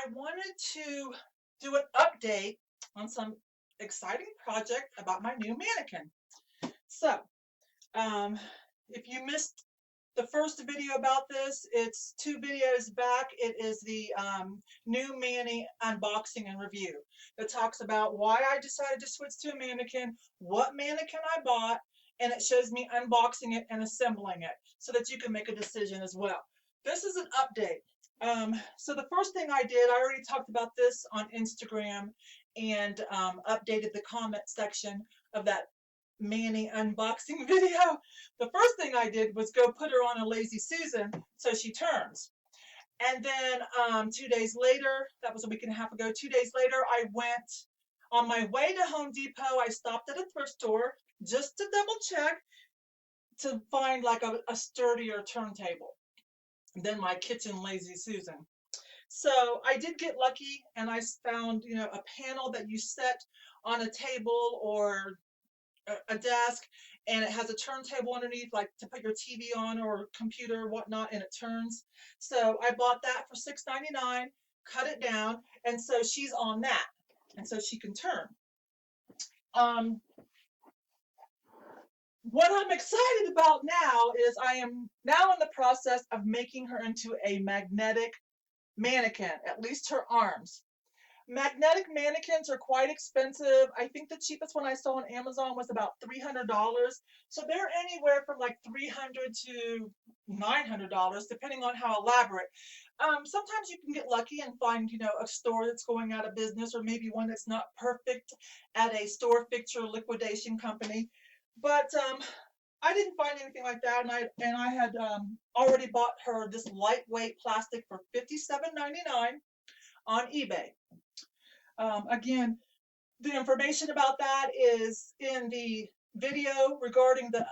I wanted to do an update on some exciting project about my new mannequin. So, um, if you missed the first video about this, it's 2 videos back. It is the new Mannie unboxing and review that talks about why I decided to switch to a mannequin, what mannequin I bought, and it shows me unboxing it and assembling it so that you can make a decision as well. This is an update. So the first thing I did, I already talked about this on Instagram and updated the comment section of that Mannie unboxing video. The first thing I did was go put her on a lazy Susan so she turns. And then 2 days later, that was a week and a half ago, 2 days later, I went on my way to Home Depot. I stopped at a thrift store just to double check to find like a sturdier turntable than my kitchen lazy Susan. So I did get lucky and I found, a panel that you set on a table or a desk, and it has a turntable underneath, like to put your TV on or computer or whatnot, and it turns. So I bought that for $6.99, cut it down, and so she's on that, and so she can turn. What I'm excited about now is I am now in the process of making her into a magnetic mannequin, at least her arms. Magnetic mannequins are quite expensive. I think the cheapest one I saw on Amazon was about $300. So they're anywhere from like $300 to $900, depending on how elaborate. Sometimes you can get lucky and find, a store that's going out of business, or maybe one that's not perfect at a store fixture liquidation company. But I didn't find anything like that, and I had already bought her this lightweight plastic for $57.99 on eBay. Again, the information about that is in the video regarding the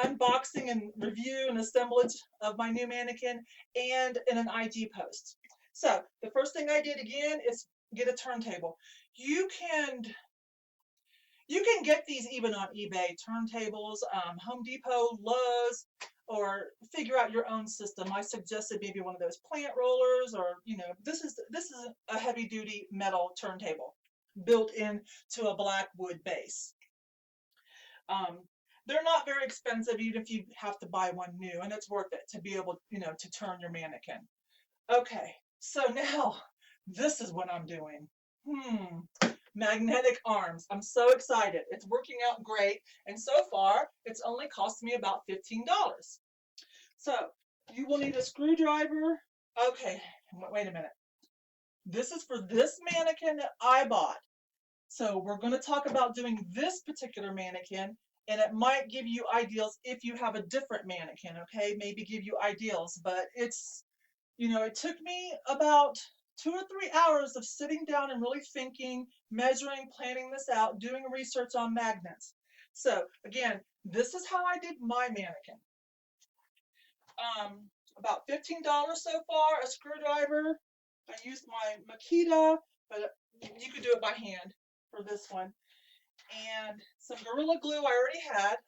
unboxing and review and assemblage of my new mannequin, and in an IG post. So the first thing I did again is get a turntable. You can get these even on eBay, turntables, Home Depot, Lowe's, or figure out your own system. I suggested maybe one of those plant rollers, or this is a heavy duty metal turntable built into a black wood base. They're not very expensive, even if you have to buy one new, and it's worth it to be able, to turn your mannequin. Okay, so now this is what I'm doing. Magnetic arms. I'm so excited. It's working out great, and so far it's only cost me about $15. So you will need a screwdriver. Okay, wait a minute. This is for this mannequin that I bought. So we're going to talk about doing this particular mannequin, and it might give you ideas if you have a different mannequin, okay? Maybe give you ideas, but it's, it took me about 2 or 3 hours of sitting down and really thinking, measuring, planning this out, doing research on magnets. So again, this is how I did my mannequin. About $15 so far, a screwdriver. I used my Makita, but you could do it by hand for this one. And some Gorilla Glue I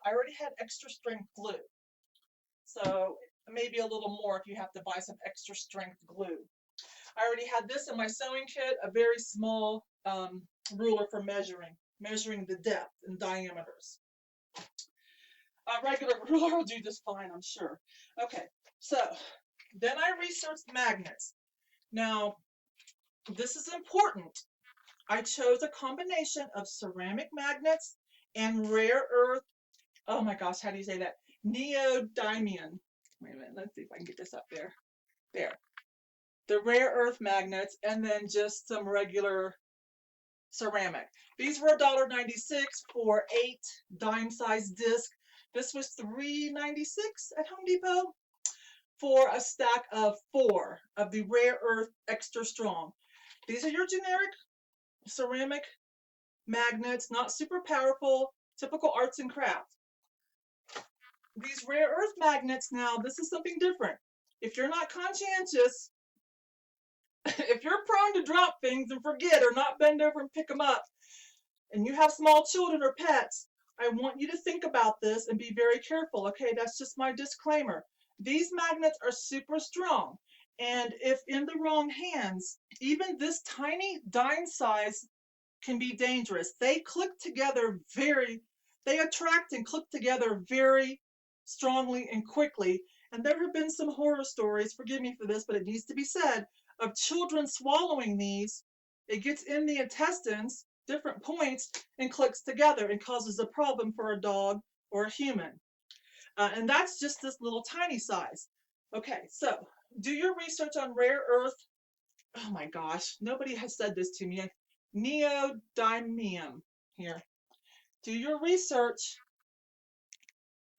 already had extra strength glue. So maybe a little more if you have to buy some extra strength glue. I already had this in my sewing kit, a very small ruler for measuring the depth and diameters. A regular ruler will do just fine, I'm sure. Okay, so then I researched magnets. Now, this is important. I chose a combination of ceramic magnets and rare earth, oh my gosh, how do you say that? Neodymium. Wait a minute, let's see if I can get this up there. There. The rare earth magnets, and then just some regular ceramic. These were $1.96 for 8 dime-sized discs. This was $3.96 at Home Depot for a stack of 4 of the rare earth extra strong. These are your generic ceramic magnets, not super powerful, typical arts and crafts. These rare earth magnets now, this is something different. If you're not conscientious, if you're prone to drop things and forget or not bend over and pick them up, and you have small children or pets, I want you to think about this and be very careful, okay? That's just my disclaimer. These magnets are super strong, And if in the wrong hands, even this tiny dime size can be dangerous. They click together they attract and click together very strongly and quickly. And there have been some horror stories, forgive me for this, but it needs to be said, of children swallowing these. It gets in the intestines, different points, and clicks together and causes a problem for a dog or a human. And that's just this little tiny size. Okay, so do your research on rare earth. Oh my gosh, nobody has said this to me. Neodymium here. Do your research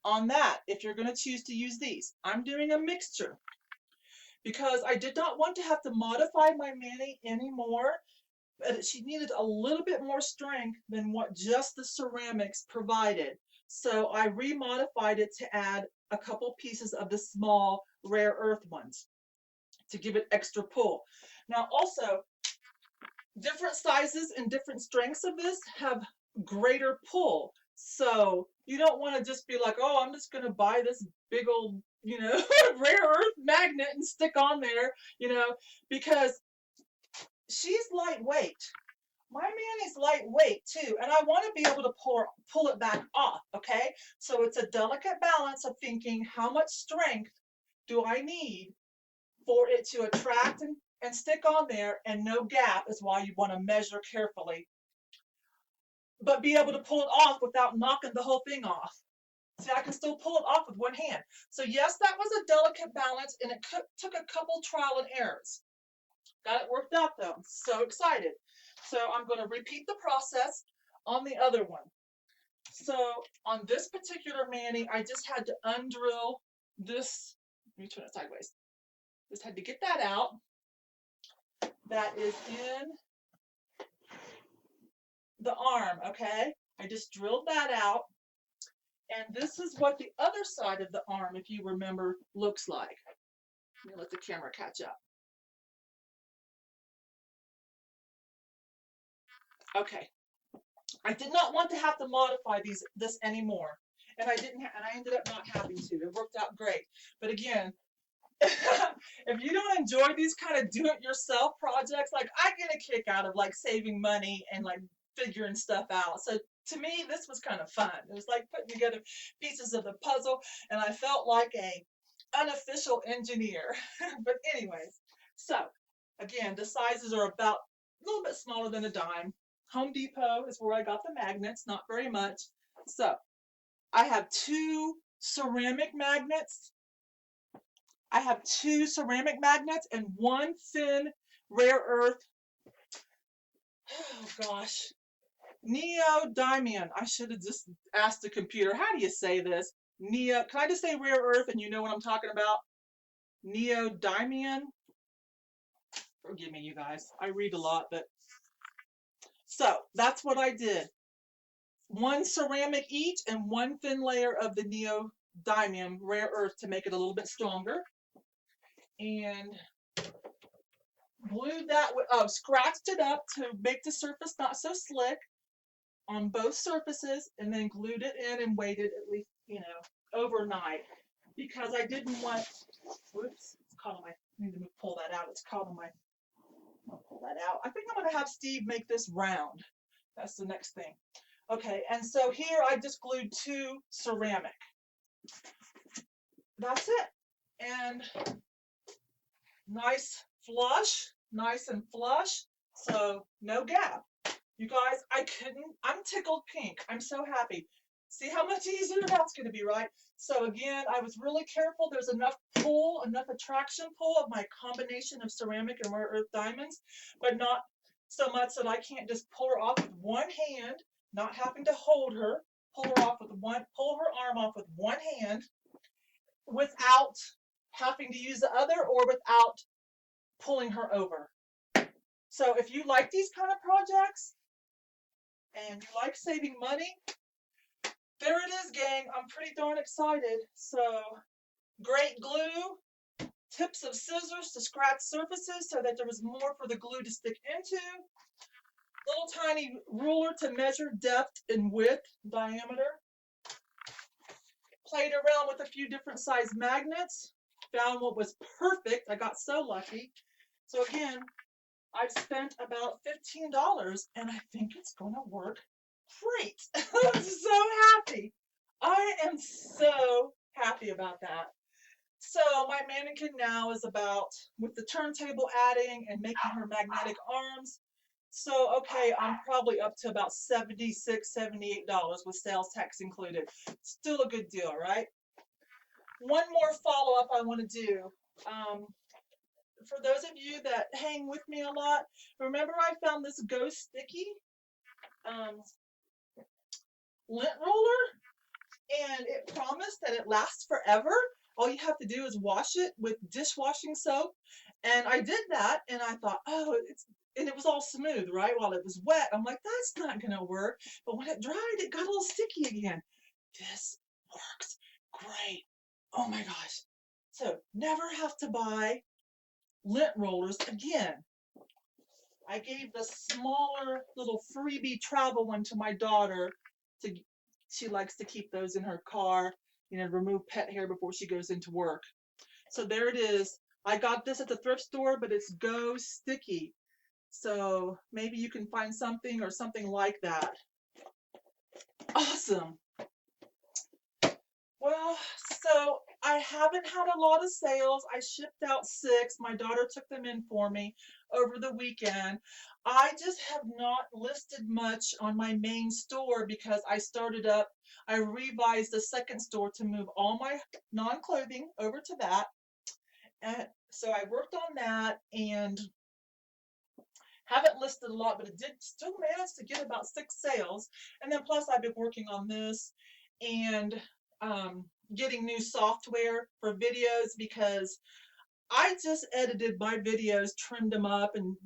on that if you're going to choose to use these. I'm doing a mixture because I did not want to have to modify my Mannie anymore, but she needed a little bit more strength than what just the ceramics provided. So I remodified it to add a couple pieces of the small rare earth ones to give it extra pull. Now also, different sizes and different strengths of this have greater pull. So you don't want to just be like, oh, I'm just going to buy this big old, rare earth magnet and stick on there, because she's lightweight. My Mannie's lightweight too, and I want to be able to pull it back off, okay? So it's a delicate balance of thinking, how much strength do I need for it to attract and stick on there, and no gap is why you want to measure carefully, but be able to pull it off without knocking the whole thing off. See, I can still pull it off with one hand. So yes, that was a delicate balance, and it took a couple trial and errors. Got it worked out though. I'm so excited. So I'm going to repeat the process on the other one. So on this particular Mannie, I just had to undrill this. Let me turn it sideways. Just had to get that out. That is in the arm, okay? I just drilled that out. And this is what the other side of the arm, if you remember, looks like. Let me let the camera catch up. Okay. I did not want to have to modify this anymore. And I didn't and I ended up not having to. It worked out great. But again, if you don't enjoy these kind of do-it-yourself projects, like I get a kick out of like saving money and like figuring stuff out. So to me, this was kind of fun. It was like putting together pieces of the puzzle, and I felt like a unofficial engineer. But anyways, so again, the sizes are about a little bit smaller than a dime. Home Depot is where I got the magnets, not very much. So I have two ceramic magnets. And one thin rare earth. Oh gosh. Neodymium. I should have just asked the computer, how do you say this? Can I just say rare earth and you know what I'm talking about? Neodymium. Forgive me, you guys. I read a lot, but so that's what I did. One ceramic each and one thin layer of the neodymium rare earth to make it a little bit stronger. And glued that, scratched it up to make the surface not so slick on both surfaces, and then glued it in and waited at least, overnight, because I didn't want, whoops, it's caught on my, I need to pull that out, it's caught on my, I'll pull that out. I think I'm going to have Steve make this round. That's the next thing. Okay, and so here I just glued two ceramic. That's it. And nice and flush, so no gap. You guys, I'm tickled pink. I'm so happy. See how much easier that's going to be, right? So again, I was really careful. There's enough attraction pull of my combination of ceramic and rare earth diamonds, but not so much that I can't just pull her off with one hand, not having to hold her, pull her arm off with one hand without having to use the other or without pulling her over. So if you like these kind of projects and you like saving money, there it is, gang. I'm pretty darn excited. So great glue, tips of scissors to scratch surfaces so that there was more for the glue to stick into, little tiny ruler to measure depth and width, diameter, played around with a few different size magnets, found what was perfect. I got so lucky. So again, I've spent about $15 and I think it's going to work great. I'm so happy. I am so happy about that. So my mannequin now is about, with the turntable adding and making her magnetic arms. So, okay, I'm probably up to about $76, $78 with sales tax included. Still a good deal, right? One more follow-up I want to do. For those of you that hang with me a lot, remember I found this Go Sticky um, lint roller, and it promised that it lasts forever. All you have to do is wash it with dishwashing soap. And I did that, and I thought, oh, and it was all smooth, right? While it was wet, I'm like, that's not gonna work. But when it dried, it got a little sticky again. This works great. Oh my gosh. So never have to buy lint rollers again. I gave the smaller little freebie travel one to my daughter. She likes to keep those in her car, remove pet hair before she goes into work. So there it is. I got this at the thrift store, but it's Go Sticky. So maybe you can find something or something like that. Awesome. Well, so I haven't had a lot of sales. I shipped out 6. My daughter took them in for me over the weekend. I just have not listed much on my main store because I revised the second store to move all my non-clothing over to that. And so I worked on that and haven't listed a lot, but it did still manage to get about 6 sales. And then plus I've been working on this and getting new software for videos because I just edited my videos, trimmed them up, and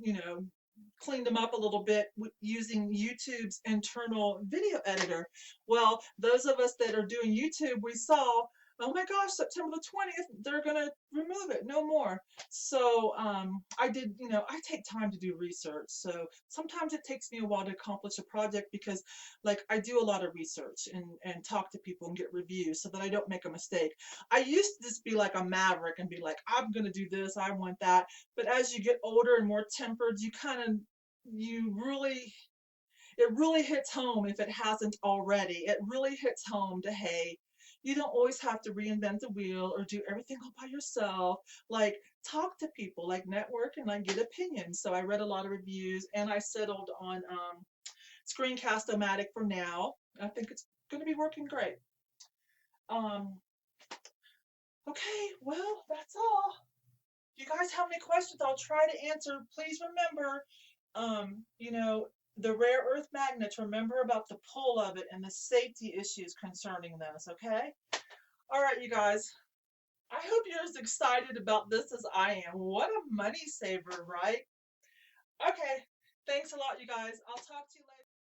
cleaned them up a little bit using YouTube's internal video editor. Well, those of us that are doing YouTube, we saw, oh my gosh, September the 20th, they're going to remove it, no more. So I did, I take time to do research. So sometimes it takes me a while to accomplish a project because like I do a lot of research and talk to people and get reviews so that I don't make a mistake. I used to just be like a maverick and be like, I'm going to do this, I want that. But as you get older and more tempered, it really hits home if it hasn't already. It really hits home to, hey, you don't always have to reinvent the wheel or do everything all by yourself. Like, talk to people, like network and like get opinions. So I read a lot of reviews and I settled on Screencast-O-Matic for now. I think it's going to be working great. Okay, well, that's all. If you guys have any questions, I'll try to answer. Please remember, the rare earth magnets, remember about the pull of it and the safety issues concerning those, okay? All right, you guys. I hope you're as excited about this as I am. What a money saver, right? Okay. Thanks a lot, you guys. I'll talk to you later.